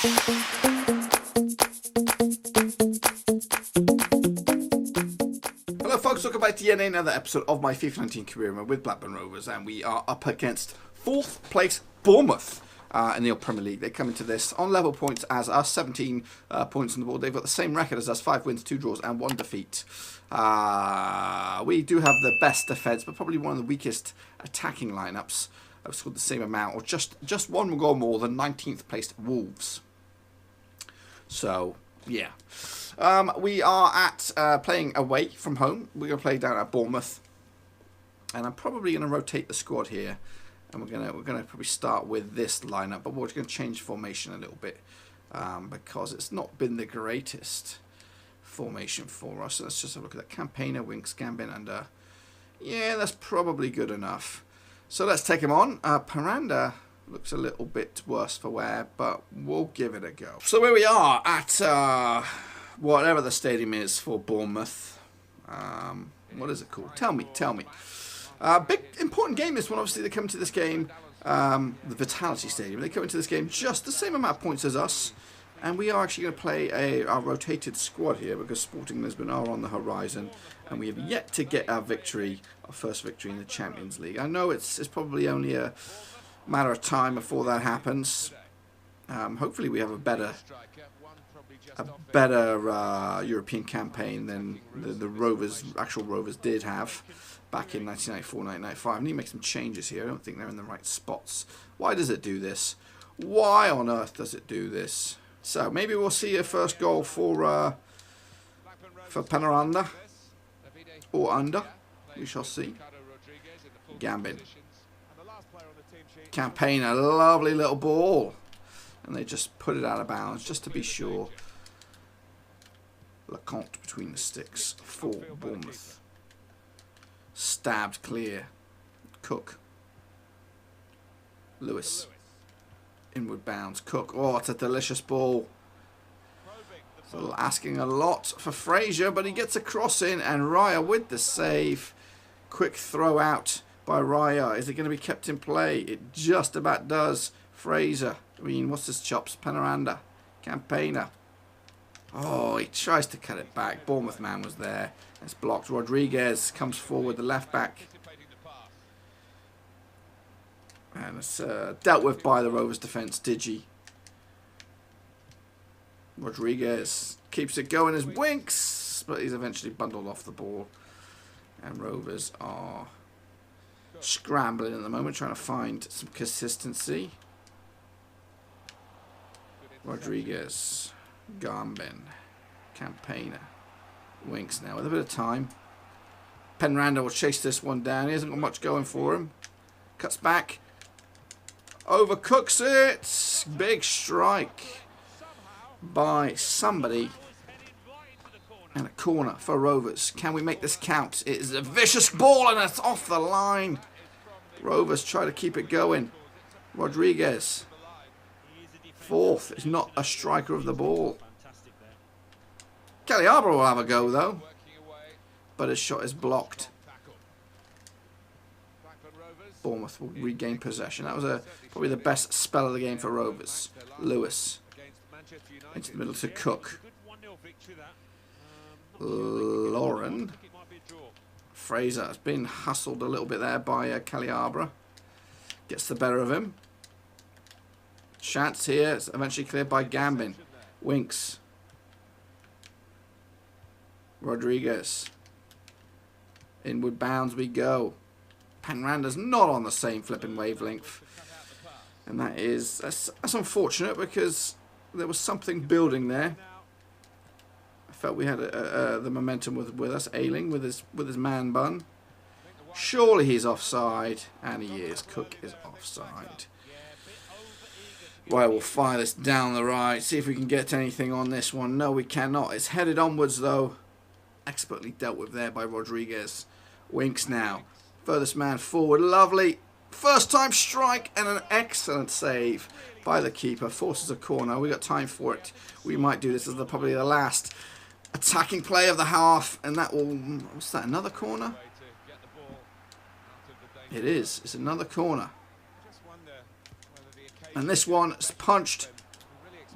Hello folks, welcome back to yet another episode of my FIFA 19 career with Blackburn Rovers, and we are up against 4th place Bournemouth in the Premier League. They come into this on level points as us, 17 points on the board. They've got the same record as us, 5 wins, 2 draws and 1 defeat. We do have the best defence, but probably one of the weakest attacking lineups. I've scored the same amount, or just one goal more than 19th placed Wolves. So, yeah. We are at playing away from home. We're going to play down at Bournemouth, and I'm probably going to rotate the squad here, and we're going to probably start with this lineup, but we're going to change formation a little bit because it's not been the greatest formation for us. So let's just have a look at that. Campaigner, Winks, Gambin, and yeah, that's probably good enough. So let's take him on. Paranda looks a little bit worse for wear, but we'll give it a go. So here we are at whatever the stadium is for Bournemouth. What is it called? Tell me. Big important game this one. Obviously they come into this game, the Vitality Stadium. They come into this game just the same amount of points as us, and we are actually going to play our rotated squad here because Sporting Lisbon are on the horizon, and we have yet to get our victory, our first victory in the Champions League. I know it's probably only a matter of time before that happens. Hopefully we have a better European campaign than the actual Rovers did have back in 1994-1995. I need to make some changes here. I don't think they're in the right spots. Why does it do this? Why on earth does it do this? So maybe we'll see a first goal for Penaranda or under. We shall see. Gambin. Campaign, a lovely little ball, and they just put it out of bounds just to be sure. Leconte between the sticks for Bournemouth. Stabbed clear. Cook. Lewis. Inward bounds. Cook. Oh, it's a delicious ball. So asking a lot for Fraser, but he gets a cross in, and Raya with the save. Quick throw out by Raya. Is it going to be kept in play? It just about does. Fraser. I mean, what's his chops? Penaranda. Campaigner. Oh, he tries to cut it back. Bournemouth man was there. It's blocked. Rodriguez comes forward, the left back. And it's dealt with by the Rovers defence. Digi. Rodriguez keeps it going as Winks, but he's eventually bundled off the ball. And Rovers are scrambling at the moment, trying to find some consistency. Rodriguez. Gambin. Campaigner. Winks now with a bit of time. Penranda will chase this one down. He hasn't got much going for him. Cuts back. Overcooks it. Big strike by somebody. And a corner for Rovers. Can we make this count? It is a vicious ball and it's off the line. Rovers try to keep it going. Rodriguez. Fourth is not a striker of the ball. Caliabra will have a go though, but his shot is blocked. Bournemouth will regain possession. That was probably the best spell of the game for Rovers. Lewis into the middle to Cook. Lauren. Fraser has been hustled a little bit there by Caliabra. Gets the better of him. Chance here. It's eventually cleared by Gambin. Winks. Rodriguez. Inward bounds we go. Penranda's not on the same flipping wavelength. And that's unfortunate because there was something building there. I felt we had the momentum with us. Ailing with his man bun. Surely he's offside. And he is. Cook is offside. Right, we'll fire this down the right. See if we can get anything on this one. No, we cannot. It's headed onwards, though. Expertly dealt with there by Rodriguez. Winks now. Furthest man forward. Lovely. First time strike and an excellent save by the keeper. Forces a corner. We got time for it. We might do this as probably the last attacking play of the half. And that will... What's that? Another corner? It is. It's another corner. And this one is punched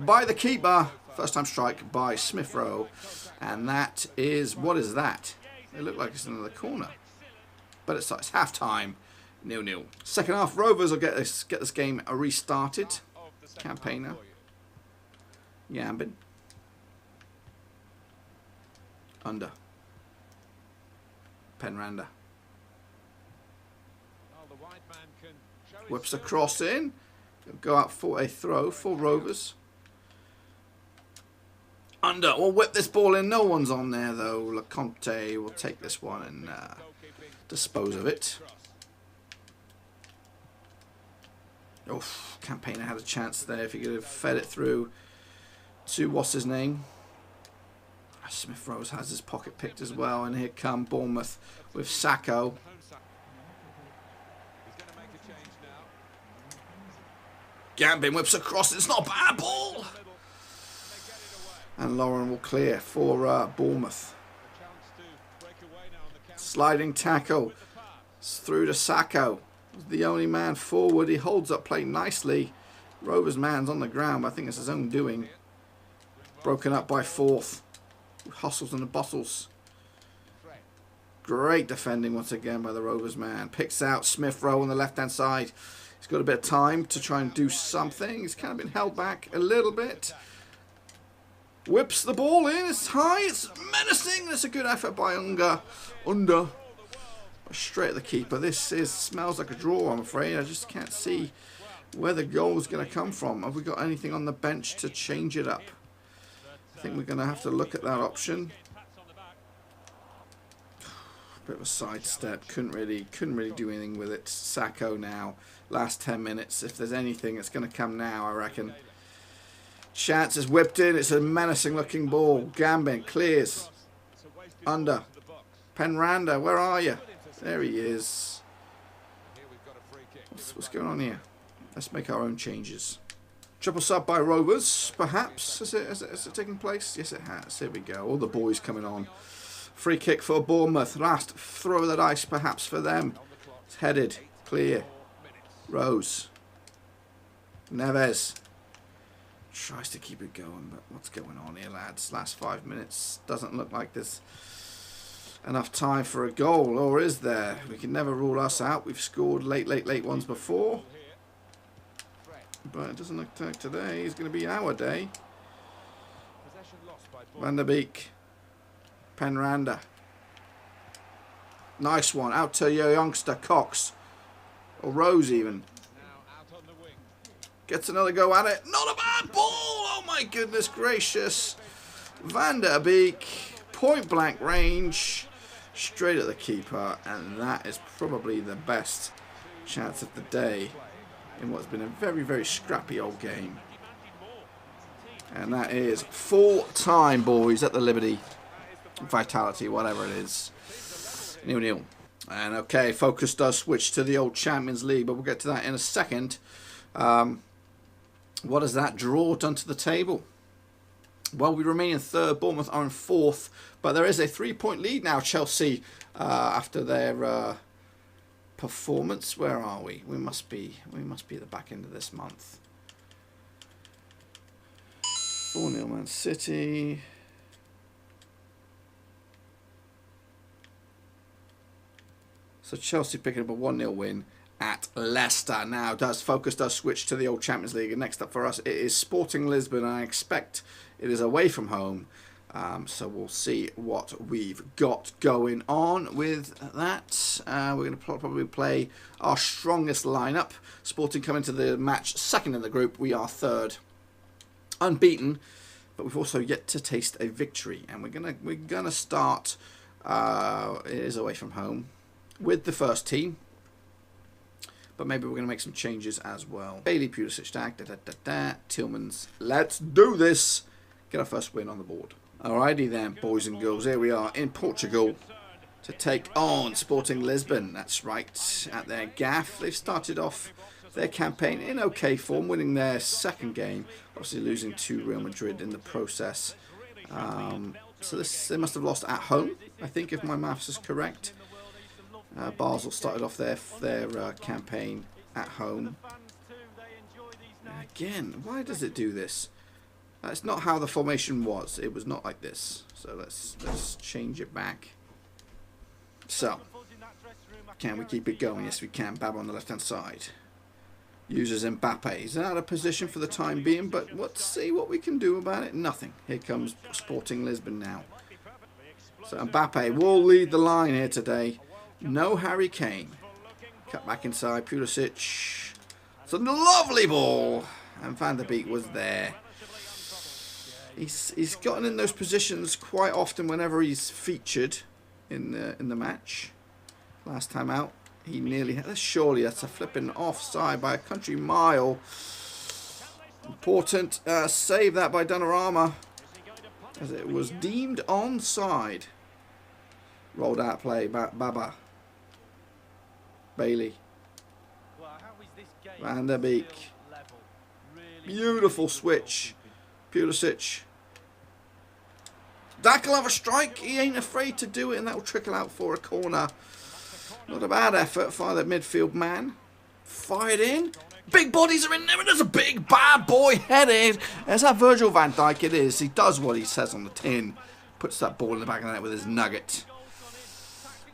by the keeper. First time strike by Smith Rowe. And that is, what is that? It looked like it's in the corner. But it's half time. 0-0. Second half, Rovers will get this game restarted. Campaigner. Gambin. Under. Penranda. Whips a cross in. It'll go out for a throw for Rovers. Under. We'll whip this ball in. No one's on there though. LeConte will take this one and dispose of it. Oh, Campaigner had a chance there if he could have fed it through to what's his name. Smith Rose has his pocket picked as well, and here come Bournemouth with Sacco. Gambin whips across. It's not a bad ball. And Lauren will clear for Bournemouth. Sliding tackle. It's through to Sacco. The only man forward. He holds up play nicely. Rovers' man's on the ground, but I think it's his own doing. Broken up by Forth. Hustles and the bustles. Great defending once again by the Rovers man. Picks out Smith Rowe on the left hand side. He's got a bit of time to try and do something. He's kind of been held back a little bit. Whips the ball in. It's high. It's menacing. It's a good effort by Unga. Under. Straight at the keeper. This smells like a draw, I'm afraid. I just can't see where the goal is going to come from. Have we got anything on the bench to change it up? I think we're going to have to look at that option. Bit of a sidestep. Couldn't really do anything with it. Sacco now. Last 10 minutes. If there's anything, it's going to come now, I reckon. Chance is whipped in. It's a menacing looking ball. Gambin clears. Under. Penranda, where are you? There he is. What's going on here? Let's make our own changes. Triple sub by Rovers, perhaps. Is it taking place? Yes, it has. Here we go. All the boys coming on. Free kick for Bournemouth. Last throw of the dice, perhaps, for them. It's headed. Clear. Rose. Neves. Tries to keep it going, but what's going on here, lads? Last 5 minutes. Doesn't look like there's enough time for a goal, or is there? We can never rule us out. We've scored late ones before. But it doesn't look like today is going to be our day. Van der Beek. Penranda. Nice one. Out to your youngster, Cox. Or Rose even. Gets another go at it. Not a bad ball! Oh my goodness gracious. Van der Beek. Point blank range. Straight at the keeper. And that is probably the best chance of the day in what's been a very scrappy old game. And that is full time, boys, at the Liberty. Vitality, whatever it is. 0-0. And okay, focus does switch to the old Champions League, but we'll get to that in a second. What has that draw done to the table? Well, we remain in third. Bournemouth are in fourth, but there is a 3-point lead now. Chelsea, after their performance. Where are we? We must be at the back end of this month. 4-0 Man City. So Chelsea picking up a 1-0 win at Leicester. Now focus does switch to the old Champions League, and next up for us it is Sporting Lisbon. I expect it is away from home. So we'll see what we've got going on with that. We're going to probably play our strongest lineup. Sporting coming to the match second in the group. We are third, unbeaten, but we've also yet to taste a victory. And we're gonna start. It is away from home with the first team, but maybe we're going to make some changes as well. Bailey, Pulisic, Dack, Tillmans. Let's do this. Get our first win on the board. Alrighty then, boys and girls. Here we are in Portugal to take on Sporting Lisbon. That's right, at their gaff. They've started off their campaign in okay form, winning their second game. Obviously losing to Real Madrid in the process. So they must have lost at home, I think, if my maths is correct. Basel started off their campaign at home. Again, why does it do this? That's not how the formation was. It was not like this. So let's change it back. So, can we keep it going? Yes, we can. Baba on the left-hand side. Uses Mbappe. He's out of position for the time being, but let's see what we can do about it. Nothing. Here comes Sporting Lisbon now. So Mbappe will lead the line here today. No Harry Kane. Cut back inside. Pulisic. It's a lovely ball. And Van der Beek was there. He's gotten in those positions quite often whenever he's featured in the match. Last time out, he nearly had. Surely that's a flipping offside by a country mile. Important save that by Donnarumma, as it was deemed onside. Rolled out play, Baba. Bailey. Van der Beek. Beautiful switch. Pulisic. Dack will have a strike. He ain't afraid to do it, and that will trickle out for a corner. Not a bad effort by the midfield man. Fired in. Big bodies are in there, and there's a big bad boy headed. There's that Virgil van Dijk. It is. He does what he says on the tin. Puts that ball in the back of the net with his nugget.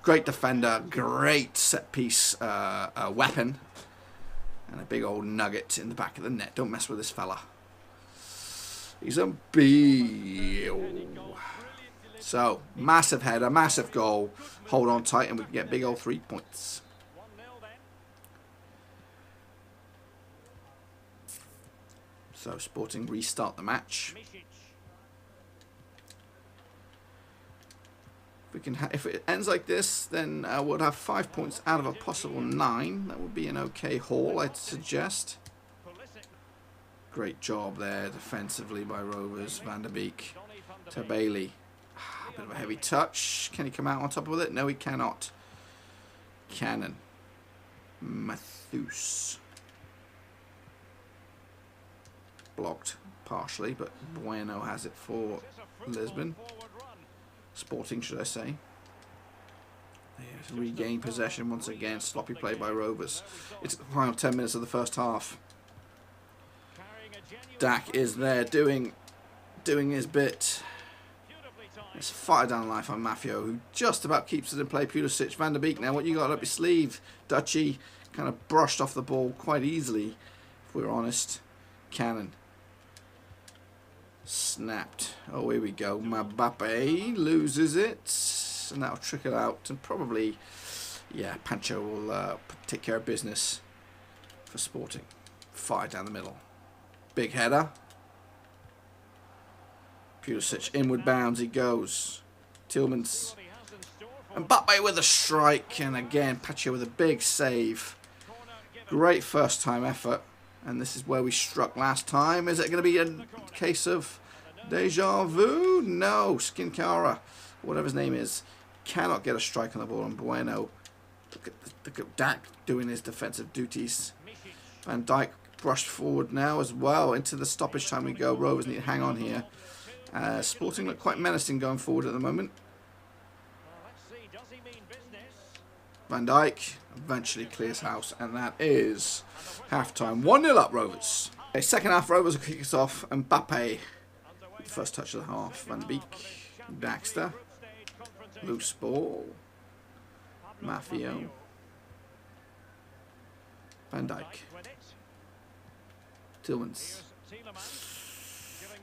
Great defender. Great set piece weapon. And a big old nugget in the back of the net. Don't mess with this fella. He's a beal. So, massive header, massive goal. Hold on tight and we can get big old 3 points. So, Sporting restart the match. If it ends like this, then we'll have 5 points out of a possible 9. That would be an okay haul, I'd suggest. Great job there defensively by Rovers. Van der Beek to Bailey. A bit of a heavy touch. Can he come out on top of it? No, he cannot. Cannon. Mathus. Blocked partially, but Bueno has it for Lisbon. Sporting, should I say. Regain possession once again. Sloppy play by Rovers. It's the final 10 minutes of the first half. Dack is there doing his bit. It's fire down life on Mafio, who just about keeps it in play. Pulisic, Van der Beek now. What you got up your sleeve? Dutchy kind of brushed off the ball quite easily, if we're honest. Cannon. Snapped. Oh, here we go. Mbappe loses it. And that'll trickle out. And probably, yeah, Pancho will take care of business for Sporting. Fire down the middle. Big header. Pulisic inward bounds he goes. Tillmans. Mbappe with a strike. And again, Pacho with a big save. Great first time effort. And this is where we struck last time. Is it going to be a case of deja vu? No. Skinkara, whatever his name is, cannot get a strike on the ball. And Bueno. Look at Dack doing his defensive duties. Van Dijk brushed forward now as well. Into the stoppage time we go. Rovers need to hang on here. Sporting look quite menacing going forward at the moment. Van Dijk eventually clears house, and that is half-time. 1-0 up, Rovers. Okay, second half, Rovers will kick us off. Mbappe, with the first touch of the half. Van Beek, Daxter, loose ball. Mafio, Van Dijk, Tillmans.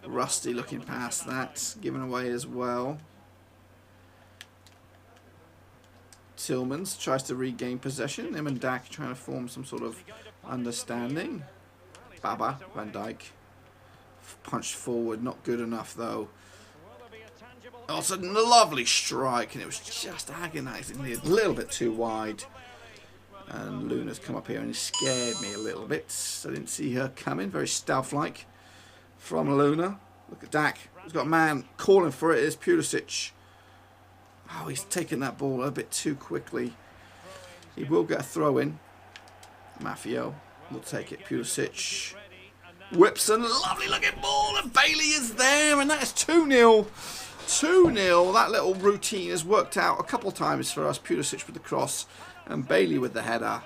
Rusty looking past that, given away as well. Tillmans tries to regain possession. Him and Dack trying to form some sort of understanding. Baba, Van Dijk. Punched forward, not good enough though. Also, a lovely strike, and it was just agonisingly a little bit too wide. And Luna's come up here and scared me a little bit. I didn't see her coming. Very stealth-like from Luna. Look at Dack. He's got a man calling for it. It's Pulisic. Oh, he's taken that ball a bit too quickly. He will get a throw in. Mafio will take it. Pulisic whips a lovely looking ball, and Bailey is there, and that is 2-0. 2-0. That little routine has worked out a couple times for us. Pulisic with the cross and Bailey with the header.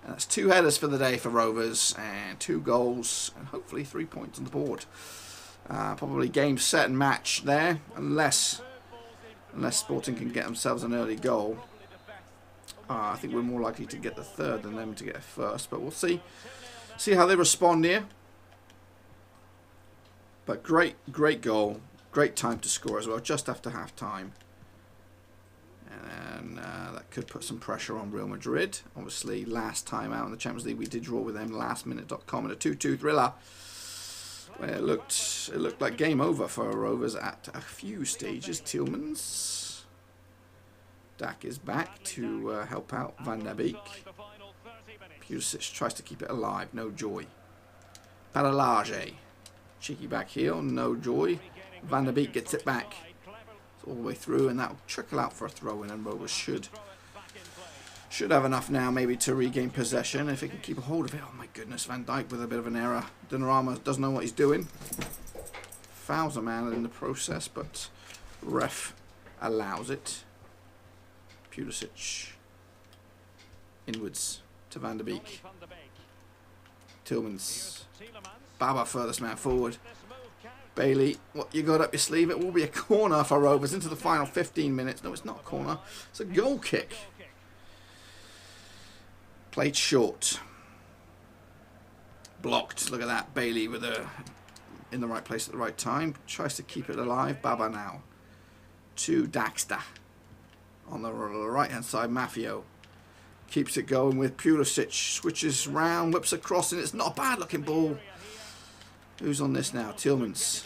And that's 2 headers for the day for Rovers and 2 goals and hopefully 3 points on the board. Probably game, set and match there, unless Sporting can get themselves an early goal. I think we're more likely to get the third than them to get a first, but we'll see how they respond here. But great goal, great time to score as well, just after half time. And that could put some pressure on Real Madrid. Obviously, last time out in the Champions League, we did draw with them lastminute.com in a 2-2 thriller. Where it looked like game over for Rovers at a few stages. Tielemans. Dack is back to help out Van der Beek. Pulisic tries to keep it alive. No joy. Paralage. Cheeky back heel. No joy. Van der Beek gets it back. It's all the way through, and that'll trickle out for a throw-in, and Rovers should have enough now maybe to regain possession if he can keep a hold of it. Oh my goodness, Van Dijk with a bit of an error. Donnarumma doesn't know what he's doing. Fouls a man in the process, but ref allows it. Pulisic inwards to Van der Beek. Tielemans. Baba furthest man forward. Bailey, what you got up your sleeve? It will be a corner for Rovers into the final 15 minutes. No, it's not a corner. It's a goal kick. Played short. Blocked. Look at that. Bailey with in the right place at the right time. Tries to keep it alive. Baba now. To Daxter. On the right hand side, Mafio. Keeps it going with Pulisic. Switches round. Whips across, and it's not a bad looking ball. Who's on this now? Tielemans.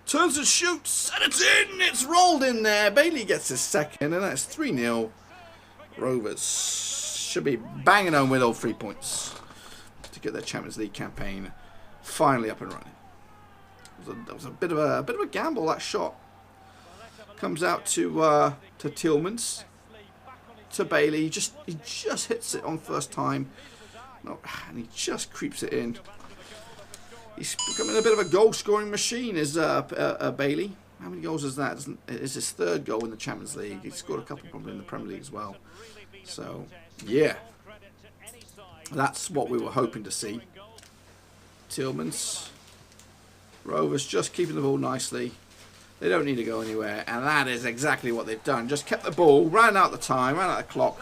Turns and shoots. And it's in. It's rolled in there. Bailey gets his second, and that's 3-0. Rovers should be banging on with all 3 points to get their Champions League campaign finally up and running. That was a bit of a gamble, that shot. Comes out to Tielemans, to Bailey. He just hits it on first time, and he just creeps it in. He's becoming a bit of a goal-scoring machine, is Bailey. How many goals is that? It's his third goal in the Champions League. He's scored a couple probably in the Premier League as well. So, yeah. That's what we were hoping to see. Tielemans. Rovers just keeping the ball nicely. They don't need to go anywhere. And that is exactly what they've done. Just kept the ball, ran out the time, ran out the clock.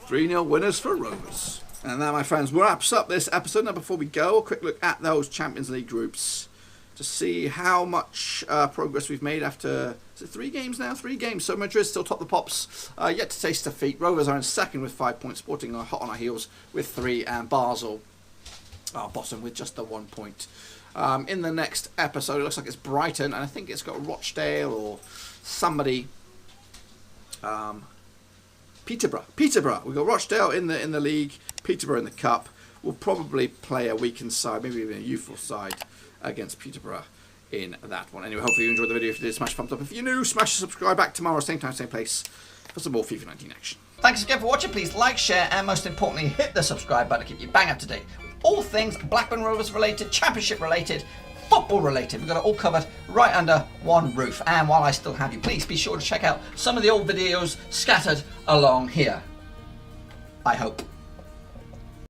3-0 winners for Rovers. And that, my friends, wraps up this episode. Now, before we go, a quick look at those Champions League groups to see how much progress we've made after, is it 3 games now? 3 games. So Madrid still top the pops, yet to taste defeat. Rovers are in second with 5 points. Sporting are hot on our heels with 3, and Basel are bottom with just the 1 point. In the next episode, it looks like it's Brighton, and I think it's got Rochdale or somebody. Peterborough. We've got Rochdale in the league, Peterborough in the cup. We'll probably play a weakened side, maybe even a youthful side, against Peterborough in that one. Anyway, hopefully you enjoyed the video. If you did, smash thumbs up. If you're new, smash the subscribe. Back tomorrow, same time, same place, for some more FIFA 19 action. Thanks again for watching. Please like, share, and most importantly, hit the subscribe button to keep you bang up to date with all things Blackburn Rovers related, Championship related, football related. We've got it all covered right under one roof. And while I still have you, please be sure to check out some of the old videos scattered along here. I hope.